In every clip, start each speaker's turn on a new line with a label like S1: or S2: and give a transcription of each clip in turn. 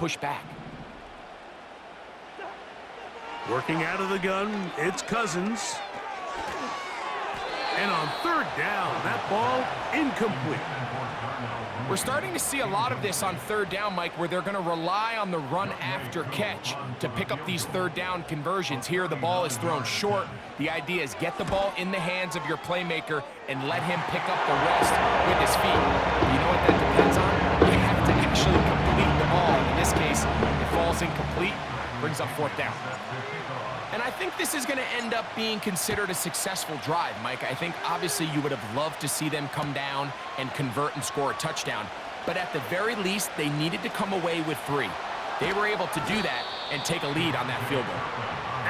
S1: push back.
S2: Working out of the gun, it's Cousins. And on third down, that ball incomplete.
S1: We're starting to see a lot of this on third down, Mike, where they're going to rely on the run after catch to pick up these third down conversions. Here, the ball is thrown short. The idea is get the ball in the hands of your playmaker and let him pick up the rest with his feet. You know what that depends on? You have to actually complete the ball. In this case, it falls incomplete, brings up fourth down. And I think this is going to end up being considered a successful drive, Mike. I think obviously you would have loved to see them come down and convert and score a touchdown. But at the very least, they needed to come away with 3. They were able to do that and take a lead on that field goal.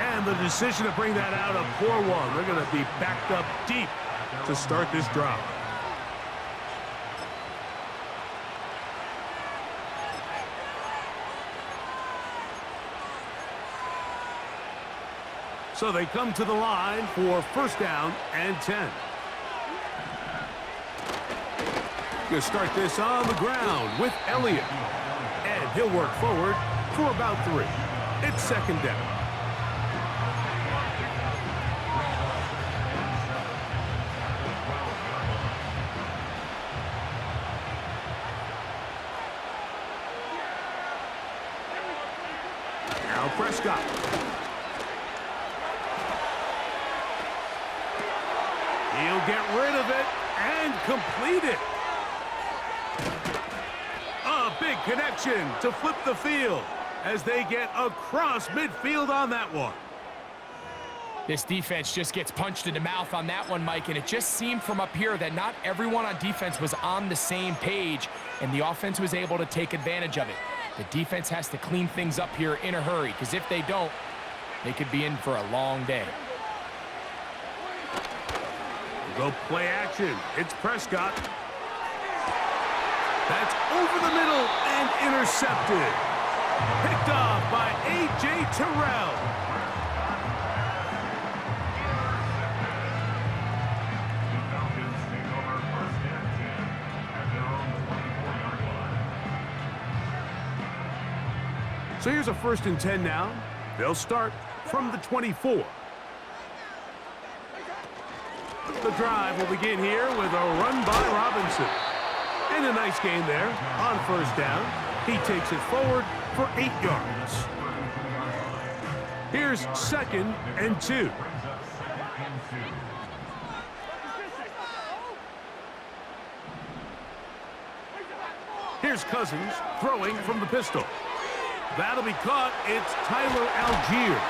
S2: And the decision to bring that out, a poor one. They're going to be backed up deep to start this drive. So they come to the line for first down and 10. Going to start this on the ground with Elliott. And he'll work forward for about 3. It's second down. Now Prescott. He'll get rid of it and complete it. A big connection to flip the field as they get across midfield on that one.
S1: This defense just gets punched in the mouth on that one, Mike, and it just seemed from up here that not everyone on defense was on the same page, and the offense was able to take advantage of it. The defense has to clean things up here in a hurry, because if they don't, they could be in for a long day.
S2: Go play action. It's Prescott. That's over the middle and intercepted. Picked off by A.J. Terrell. So here's a 1st and 10 now. They'll start from the 24. The drive will begin here with a run by Robinson. And a nice gain there on first down. He takes it forward for 8 yards. Here's 2nd and 2. Here's Cousins throwing from the pistol. That'll be caught. It's Tyler Algier.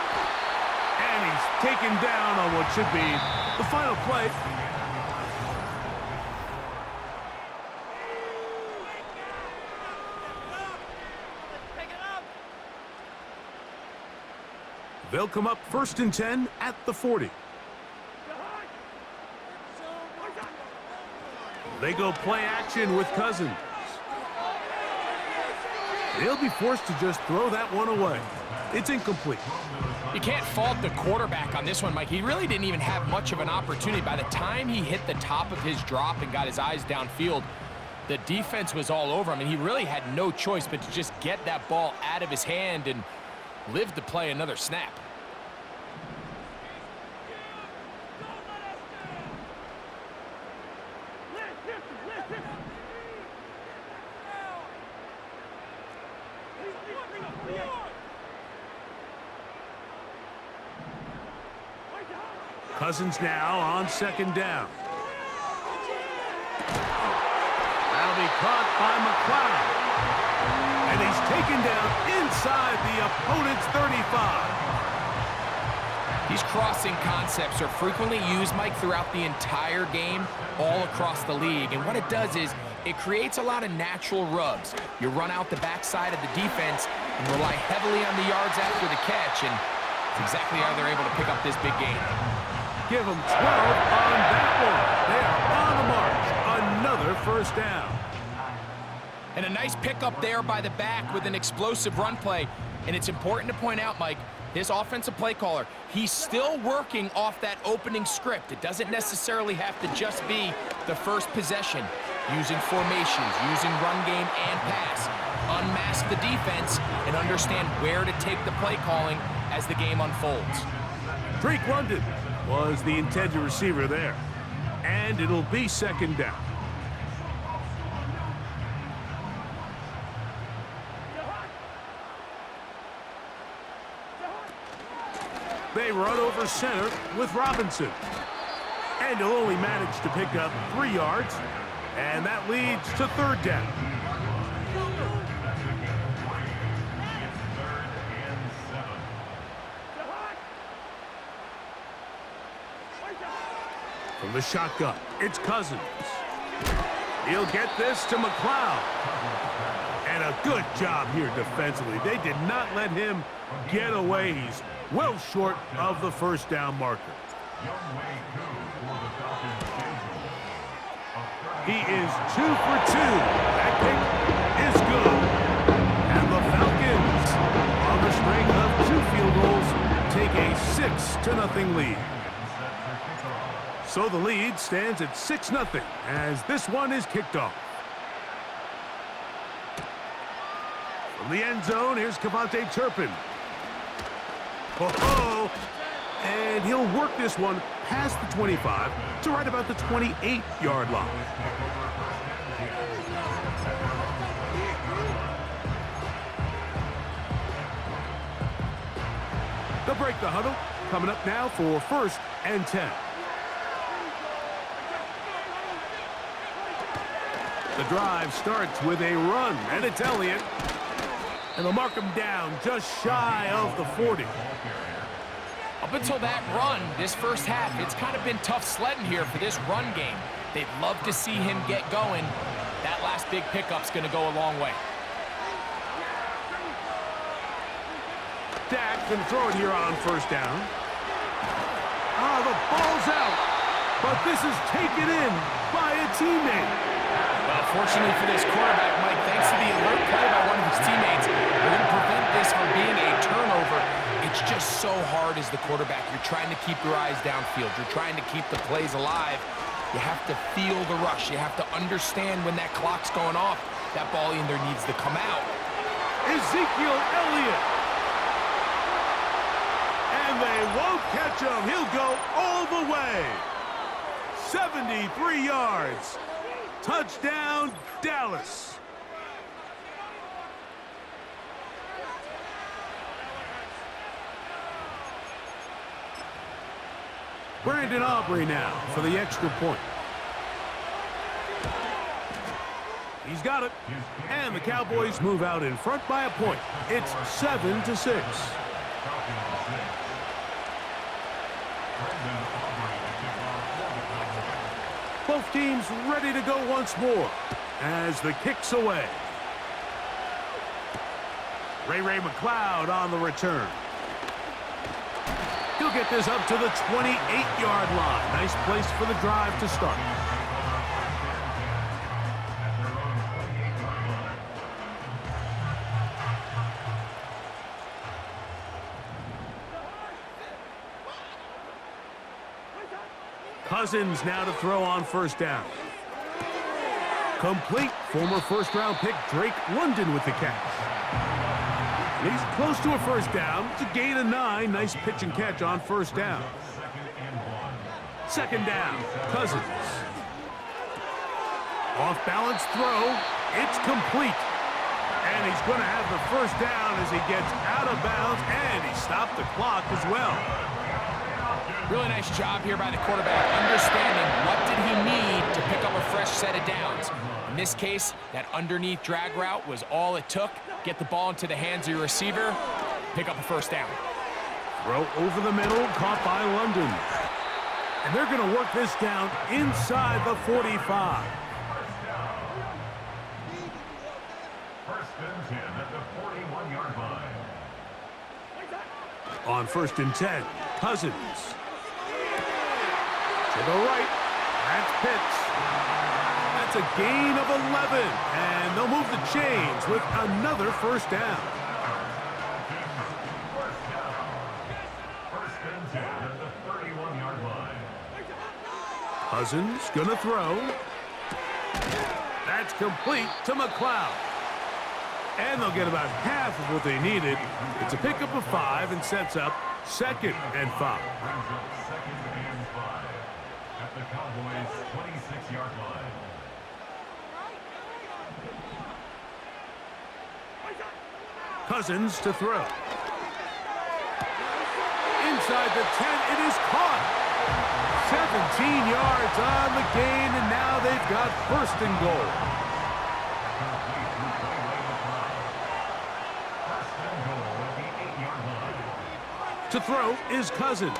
S2: And he's taken down on what should be the final play. They'll come up 1st and 10 at the 40. They go play action with Cousins. They'll be forced to just throw that one away. It's incomplete.
S1: You can't fault the quarterback on this one, Mike. He really didn't even have much of an opportunity. By the time he hit the top of his drop and got his eyes downfield, the defense was all over him, and he really had no choice but to just get that ball out of his hand and live to play another snap.
S2: Cousins now on 2nd down. That'll be caught by McLeod. And he's taken down inside the opponent's 35.
S1: These crossing concepts are frequently used, Mike, throughout the entire game, all across the league. And what it does is it creates a lot of natural rubs. You run out the backside of the defense and rely heavily on the yards after the catch, and it's exactly how they're able to pick up this big gain.
S2: Give them 12 on that one. They are on the march. Another first down.
S1: And a nice pickup there by the back with an explosive run play. And it's important to point out, Mike, this offensive play caller, he's still working off that opening script. It doesn't necessarily have to just be the first possession. Using formations, using run game and pass. unmask the defense and understand where to take the play calling as the game unfolds.
S2: Drake London was the intended receiver there. And it'll be second down. They run over center with Robinson. And he'll only manage to pick up 3 yards. And that leads to third down. From the shotgun, it's Cousins. He'll get this to McLeod. And a good job here defensively. They did not let him get away. He's well short of the first down marker. He is 2 for 2. That kick is good. And the Falcons, on the string of 2 field goals, take a 6-0 lead. So the lead stands at 6-0 as this one is kicked off. From the end zone, here's Cavante Turpin. Oh, and he'll work this one past the 25 to right about the 28-yard line. They'll break the huddle. Coming up now for 1st and 10. The drive starts with a run, and it's Elliott. And they'll mark him down just shy of the 40.
S1: Up until that run, this first half, it's kind of been tough sledding here for this run game. They'd love to see him get going. That last big pickup's going to go a long way.
S2: Dak can throw it here on 1st down. Oh, the ball's out. But this is taken in by a teammate.
S1: Well, fortunately for this quarterback, Mike, thanks to the alert play by one of his teammates, we're going to prevent this from being a turnover. It's just so hard as the quarterback. You're trying to keep your eyes downfield. You're trying to keep the plays alive. You have to feel the rush. You have to understand when that clock's going off. That ball either needs to come out.
S2: Ezekiel Elliott. And they won't catch him. He'll go all the way. 73 yards. Touchdown, Dallas. Brandon Aubrey now for the extra point. He's got it. And the Cowboys move out in front by a point. It's 7-6. Both teams ready to go once more as the kick's away. Ray McLeod on the return. He'll get this up to the 28-yard line. Nice place for the drive to start. Cousins now to throw on 1st down. Complete. Former first-round pick Drake London with the catch. He's close to a 1st down. It's a gain of 9. Nice pitch and catch on 1st down. 2nd down. Cousins. Off-balance throw. It's complete. And he's going to have the 1st down as he gets out of bounds, and he stopped the clock as well.
S1: Really nice job here by the quarterback, understanding what did he need to pick up a fresh set of downs. In this case, that underneath drag route was all it took. Get the ball into the hands of your receiver, pick up a 1st down.
S2: Throw over the middle, caught by London. And they're going to work this down inside the 45.
S3: 1st and 10 at the 41-yard line.
S2: On 1st and 10, Cousins. To the right, that's Pitts. That's a gain of 11, and they'll move the chains with another 1st down.
S3: 1st and 10 at the 31-yard line.
S2: Cousins gonna throw. That's complete to McLeod. And they'll get about half of what they needed. It's a pickup of 5 and sets up 2nd and 5.
S3: Brings up 2nd and 5 at the Cowboys' 26-yard line.
S2: Cousins to throw. Inside the 10, it is caught. 17 yards on the gain, and now they've got 1st and goal. To throw is Cousins.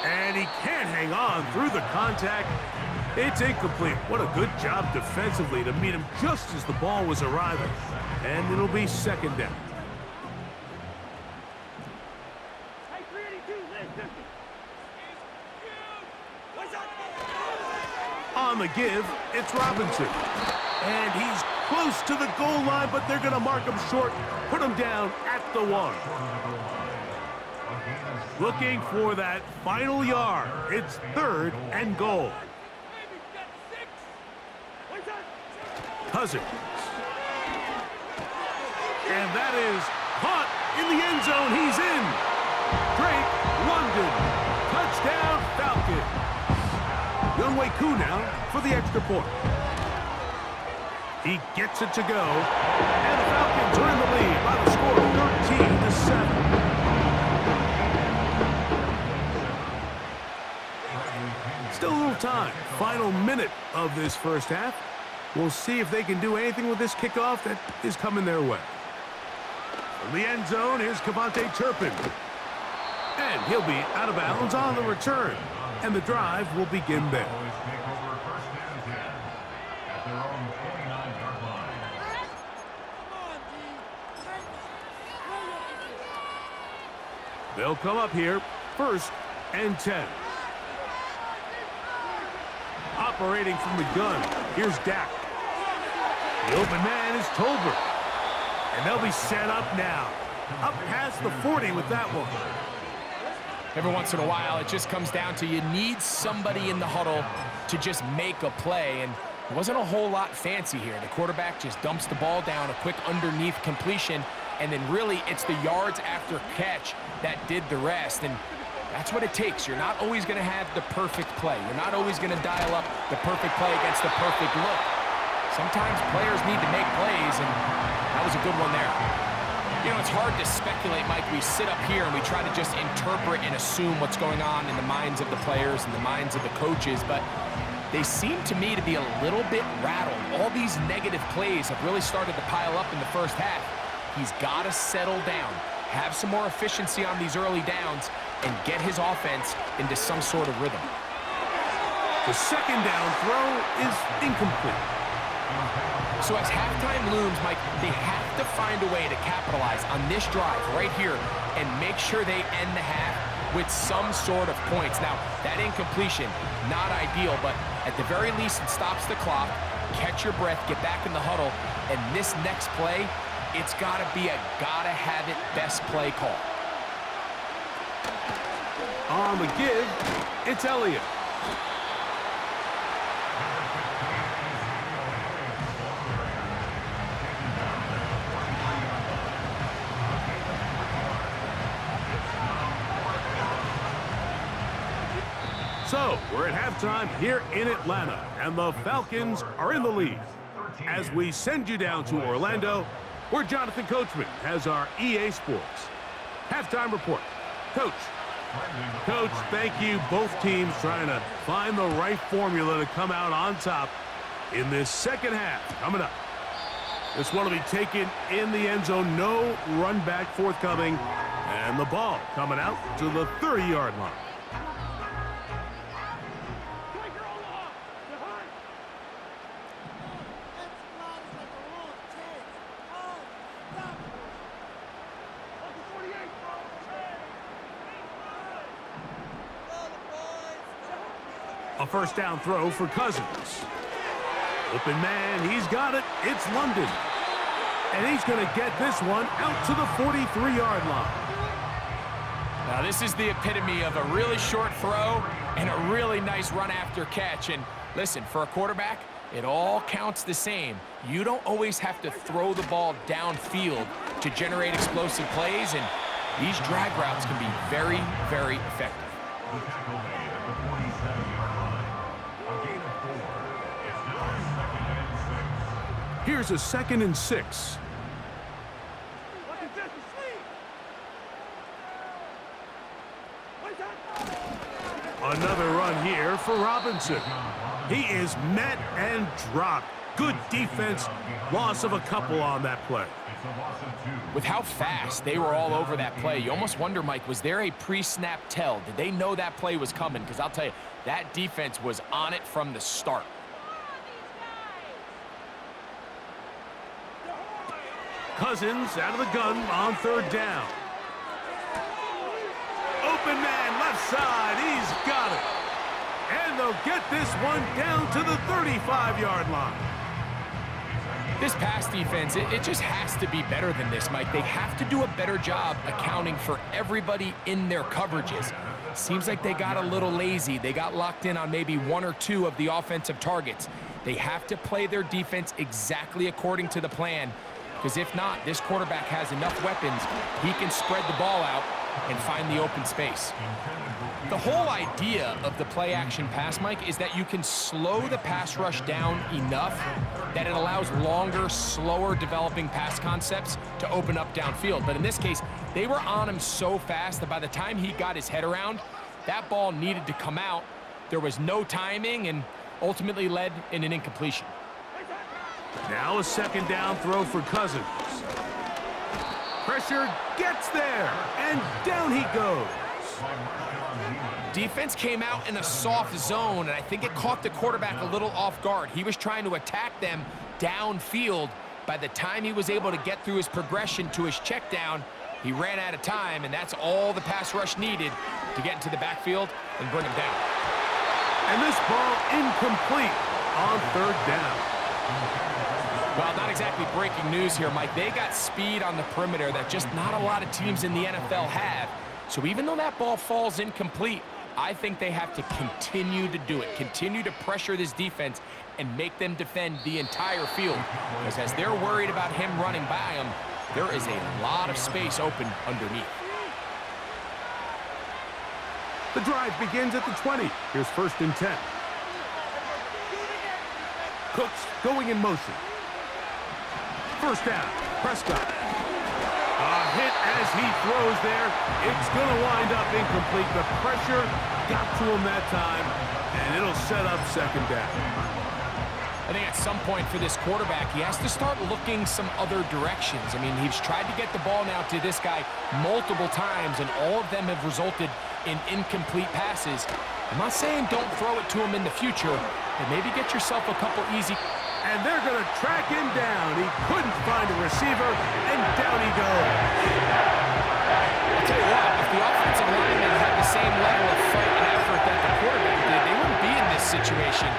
S2: And he can't hang on through the contact. It's incomplete. What a good job defensively to meet him just as the ball was arriving. And it'll be 2nd down. On the give, it's Robinson. And he's close to the goal line, but they're going to mark him short, put him down at the 1. Looking for that final yard. It's 3rd and goal. Cousins. And that is caught in the end zone. He's in. Drake London. Touchdown, Falcons. Younghoe Koo now for the extra point. He gets it to go. And the Falcons are in the lead by the score of 13-7. Still a little time. Final minute of this first half. We'll see if they can do anything with this kickoff that is coming their way. From the end zone, here's Cavante Turpin. And he'll be out of bounds on the return. And the drive will begin there. They'll come up here, 1st and 10. Operating from the gun, here's Dak. The open man is Tolbert. And they'll be set up now. Up past the 40 with that one.
S1: Every once in a while, it just comes down to you need somebody in the huddle to just make a play. And it wasn't a whole lot fancy here. The quarterback just dumps the ball down, a quick underneath completion, and then really it's the yards after catch that did the rest. And that's what it takes. You're not always going to have the perfect play. You're not always going to dial up the perfect play against the perfect look. Sometimes players need to make plays, and that was a good one there. You know, it's hard to speculate, Mike. We sit up here and we try to just interpret and assume what's going on in the minds of the players and the minds of the coaches, but they seem to me to be a little bit rattled. All these negative plays have really started to pile up in the first half. He's got to settle down, have some more efficiency on these early downs, and get his offense into some sort of rhythm.
S2: The 2nd down throw is incomplete.
S1: So as halftime looms, Mike, they have to find a way to capitalize on this drive right here and make sure they end the half with some sort of points. Now, that incompletion, not ideal, but at the very least, it stops the clock. Catch your breath, get back in the huddle, and this next play, it's got to be a gotta-have-it best play call.
S2: On the give, it's Elliott. So, we're at halftime here in Atlanta, and the Falcons are in the lead. As we send you down to Orlando, where Jonathan Coachman has our EA Sports halftime report. Coach, thank you. Both teams trying to find the right formula to come out on top in this second half. Coming up, this one will be taken in the end zone. No run back forthcoming, and the ball coming out to the 30-yard line. A first down throw for Cousins. Open man, he's got it. It's London. And he's going to get this one out to the 43-yard line.
S1: Now, this is the epitome of a really short throw and a really nice run after catch. And listen, for a quarterback, It all counts the same. You don't always have to throw the ball downfield to generate explosive plays, and these drag routes can be very, very effective.
S3: The tackle made at the 47-yard line. A gain of 4. It's now a 2nd and 6.
S2: Here's a 2nd and 6. Another run here for Robinson. He is met and dropped. Good defense. Loss of a couple on that play.
S3: It's a loss of 2.
S1: With how fast they were all over that play, you almost wonder, Mike, was there a pre-snap tell? Did they know that play was coming? Because I'll tell you, that defense was on it from the start.
S2: Cousins out of the gun on 3rd down. Open man, left side. He's got it. And they'll get this one down to the 35-yard line.
S1: This pass defense, it just has to be better than this, Mike. They have to do a better job accounting for everybody in their coverages. Seems like they got a little lazy. They got locked in on maybe 1 or 2 of the offensive targets. They have to play their defense exactly according to the plan, because if not, this quarterback has enough weapons. He can spread the ball out and find the open space. The whole idea of the play-action pass, Mike, is that you can slow the pass rush down enough that it allows longer, slower developing pass concepts to open up downfield. But in this case, they were on him so fast that by the time he got his head around, that ball needed to come out. There was no timing and ultimately led in an incompletion.
S2: Now a 2nd down throw for Cousins. Pressure gets there, and down he goes.
S1: Defense came out in a soft zone, and I think it caught the quarterback a little off guard. He was trying to attack them downfield. By the time he was able to get through his progression to his check down, he ran out of time, and that's all the pass rush needed to get into the backfield and bring him down.
S2: And this ball incomplete on 3rd down.
S1: Well, not exactly breaking news here, Mike. They got speed on the perimeter that just not a lot of teams in the NFL have. So even though that ball falls incomplete, I think they have to continue to do it, continue to pressure this defense and make them defend the entire field. Because as they're worried about him running by them, there is a lot of space open underneath.
S2: The drive begins at the 20. Here's 1st and 10. Cooks going in motion. 1st down, Prescott. A hit as he throws there. It's going to wind up incomplete. The pressure got to him that time, and it'll set up 2nd down.
S1: I think at some point for this quarterback, he has to start looking some other directions. I mean, he's tried to get the ball now to this guy multiple times, and all of them have resulted in incomplete passes. I'm not saying don't throw it to him in the future, but maybe get yourself a couple easy.
S2: And they're going to track him down. He couldn't find a receiver, and down he goes.
S1: I'll tell you what, if the offensive linemen had the same level of fight and effort that the quarterback did, they wouldn't be in this situation.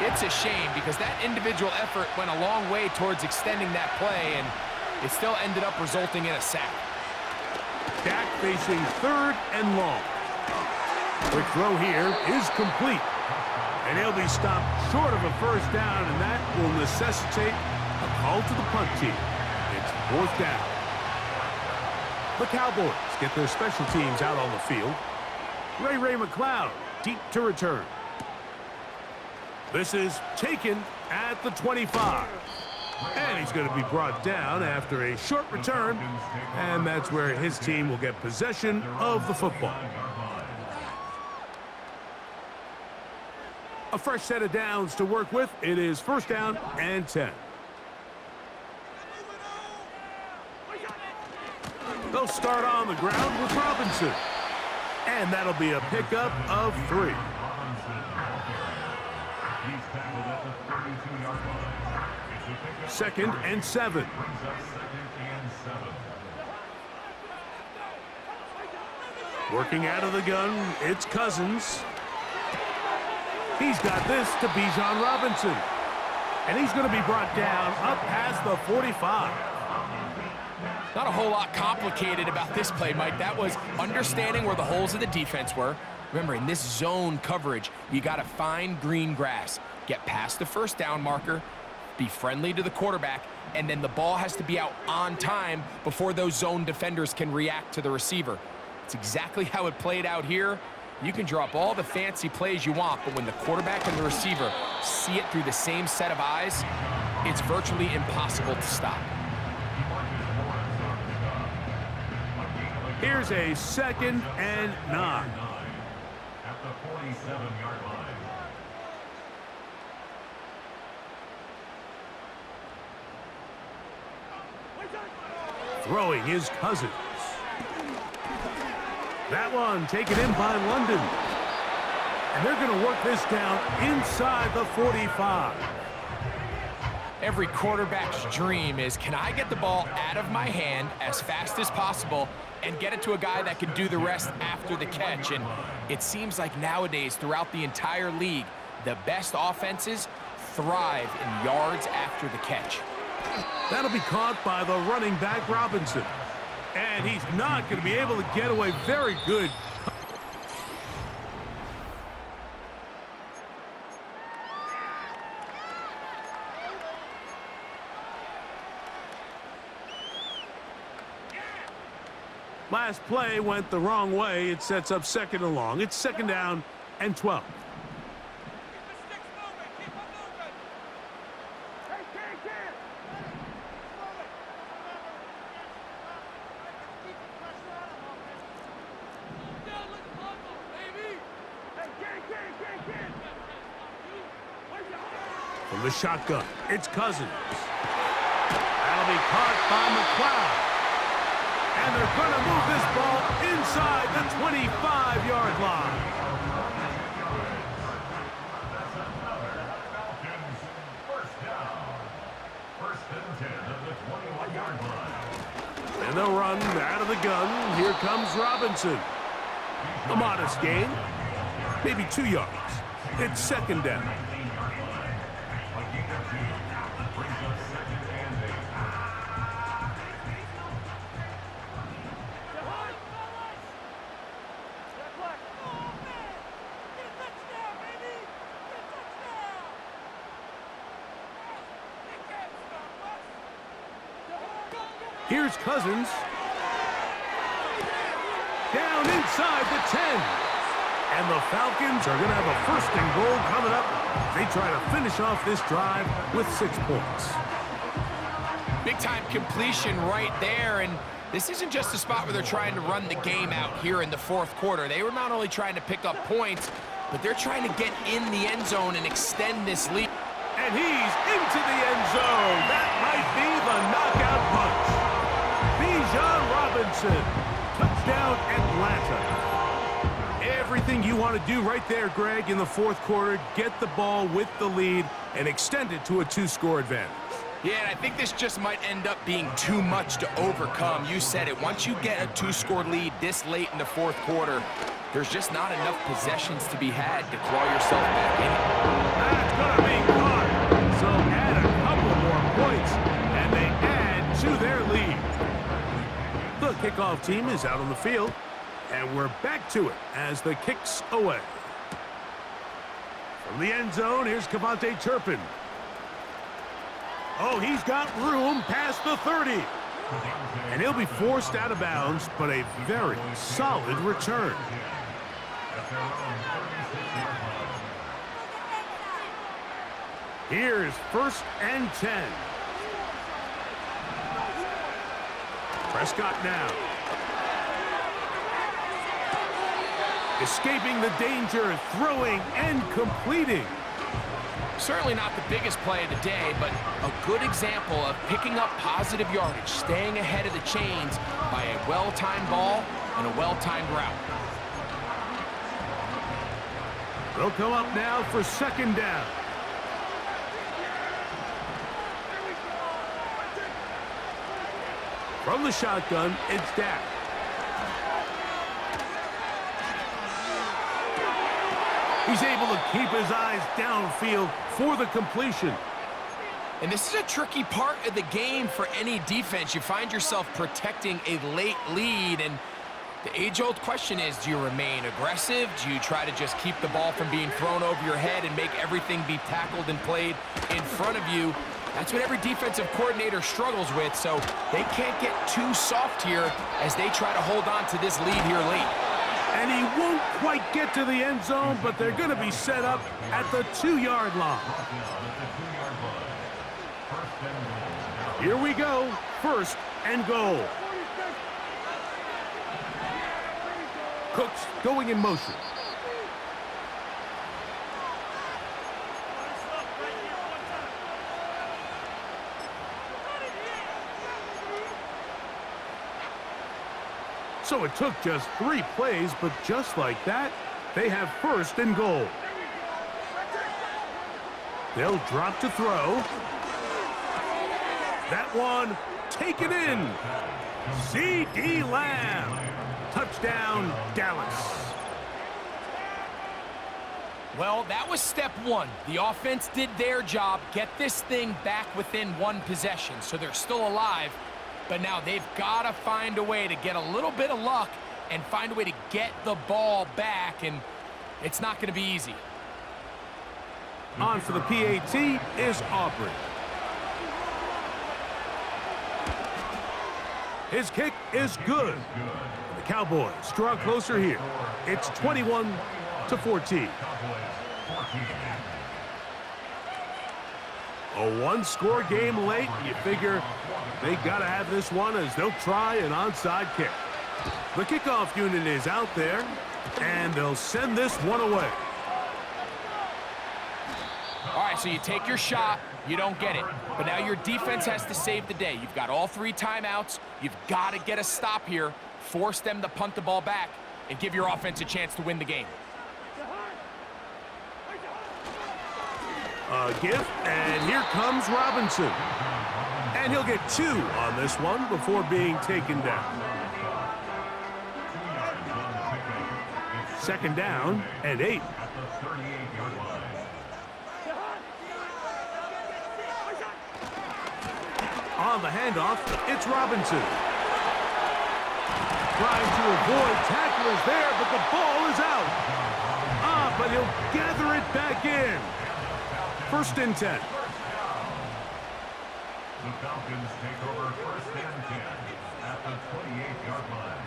S1: It's a shame because that individual effort went a long way towards extending that play, and it still ended up resulting in a sack.
S2: Dak facing 3rd and long. Quick throw here is complete. And he'll be stopped short of a 1st down, and that will necessitate a call to the punt team. It's 4th down. The Cowboys get their special teams out on the field. Ray McLeod deep to return. This is taken at the 25. And he's going to be brought down after a short return, and that's where his team will get possession of the football. A fresh set of downs to work with. It is 1st down and 10. They'll start on the ground with Robinson. And that'll be a pickup of 3.
S3: He's tackled at the 32-yard line. It's a pickup.
S2: 2nd and 7.
S3: Brings up 2nd and 7.
S2: Working out of the gun, it's Cousins. He's got this to Bijan Robinson. And he's going to be brought down up past the 45.
S1: Not a whole lot complicated about this play, Mike. That was understanding where the holes of the defense were. Remember, in this zone coverage, you got to find green grass. get past the first down marker, be friendly to the quarterback, and then the ball has to be out on time before those zone defenders can react to the receiver. It's exactly how it played out here. You can drop all the fancy plays you want, but when the quarterback and the receiver see it through the same set of eyes, it's virtually impossible to stop.
S2: Here's a 2nd and 9.
S3: At the 47-yard line.
S2: Throwing is Cousins. That one taken in by London. And they're going to work this down inside the 45.
S1: Every quarterback's dream is, can I get the ball out of my hand as fast as possible and get it to a guy that can do the rest after the catch? And it seems like nowadays, throughout the entire league, the best offenses thrive in yards after the catch.
S2: That'll be caught by the running back, Robinson. And he's not going to be able to get away. Very good. Last play went the wrong way. It sets up 2nd and long. It's 2nd down and 12. From the shotgun, it's Cousins. That'll be caught by McLeod. And they're going to move this ball inside the 25-yard line.
S3: That's another Falcons first down. 1st and 10 at the 21-yard line.
S2: And they'll run out of the gun. Here comes Robinson. A modest gain, maybe 2 yards. It's 2nd down. Here's Cousins. Down inside the 10. And the Falcons are going to have a 1st and goal coming up. They try to finish off this drive with 6 points.
S1: Big-time completion right there, and this isn't just a spot where they're trying to run the game out here in the 4th quarter. They were not only trying to pick up points, but they're trying to get in the end zone and extend this lead.
S2: And he's into the end zone. That might be the knockout punch. Bijan Robinson, touchdown Atlanta. Everything you want to do right there, Greg, in the 4th quarter, get the ball with the lead and extend it to a 2-score advantage.
S1: Yeah, and I think this just might end up being too much to overcome. You said it. Once you get a 2-score lead this late in the 4th quarter, there's just not enough possessions to be had to claw yourself back in it.
S2: That's going to be caught. So add a couple more points, and they add to their lead. The kickoff team is out on the field, and we're back to it as the kick's away. From the end zone, here's Cavante Turpin. Oh, he's got room past the 30. And he'll be forced out of bounds, but a very solid return. Here's 1st and 10. Prescott now. Escaping the danger, throwing and completing.
S1: Certainly not the biggest play of the day, but a good example of picking up positive yardage, staying ahead of the chains by a well-timed ball and a well-timed route.
S2: They'll come up now for 2nd down. From the shotgun, it's Dak. He's able to keep his eyes downfield for the completion.
S1: And this is a tricky part of the game for any defense. You find yourself protecting a late lead, and The age-old question is, do you remain aggressive? Do you try to just keep the ball from being thrown over your head and make everything be tackled and played in front of you? That's what every defensive coordinator struggles with, so they can't get too soft here as they try to hold on to this lead here late.
S2: And he won't quite get to the end zone, but they're going to be set up at the 2-yard line. Here we go, 1st and goal. Cooks going in motion. So it took just 3 plays, but just like that, they have 1st and goal. They'll drop to throw. That one taken in. C.D. Lamb. Touchdown, Dallas.
S1: Well, that was step 1. The offense did their job, get this thing back within 1 possession, so they're still alive. But now they've got to find a way to get a little bit of luck and find a way to get the ball back, and it's not going to be easy.
S2: On for the PAT is Aubrey. His kick is good. The Cowboys draw closer here. It's 21-14. A one-score game late. You figure they got to have this one as they'll try an onside kick. The kickoff unit is out there, and they'll send this one away.
S1: All right, so you take your shot, you don't get it. But now your defense has to save the day. You've got all 3 timeouts. You've got to get a stop here, force them to punt the ball back, and give your offense a chance to win the game.
S2: A gift, and here comes Robinson. And he'll get 2 on this one before being taken down. 2nd down and 8. On the handoff, it's Robinson. Trying to avoid tacklers there, but the ball is out. But he'll gather it back in. 1st and 10.
S3: The Falcons take over 1st and 10 at the 28-yard line.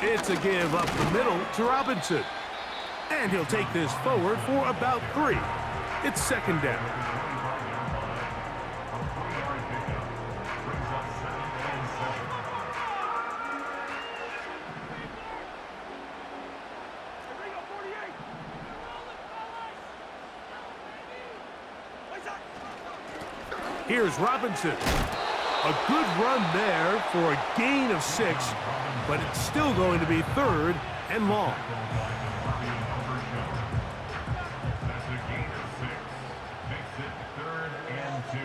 S2: It's a give up the middle to Robinson. And he'll take this forward for about 3. It's 2nd down. Here's Robinson. A good run there for a gain of 6, but it's still going to be 3rd and long.
S3: That's a gain of 6. Makes it 3rd and 2.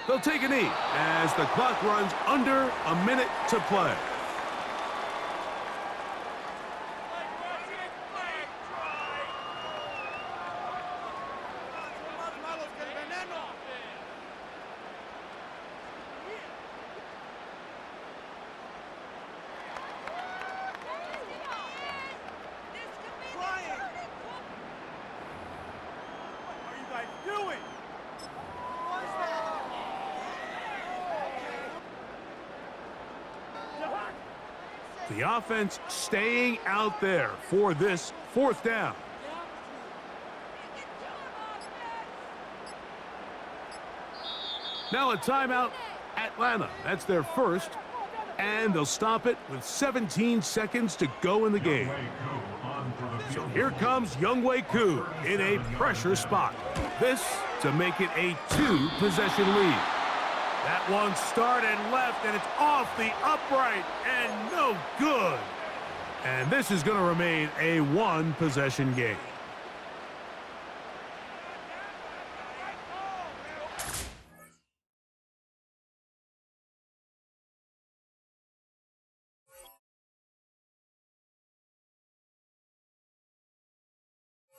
S2: They'll take a knee as the clock runs under a minute to play. The offense staying out there for this 4th down. Now a timeout, Atlanta. That's their 1st, and they'll stop it with 17 seconds to go in the game. So here comes Younghoe Koo in a pressure spot. This to make it a 2-possession lead. That one started left, and it's off the upright, and no good. And this is going to remain a 1-possession game.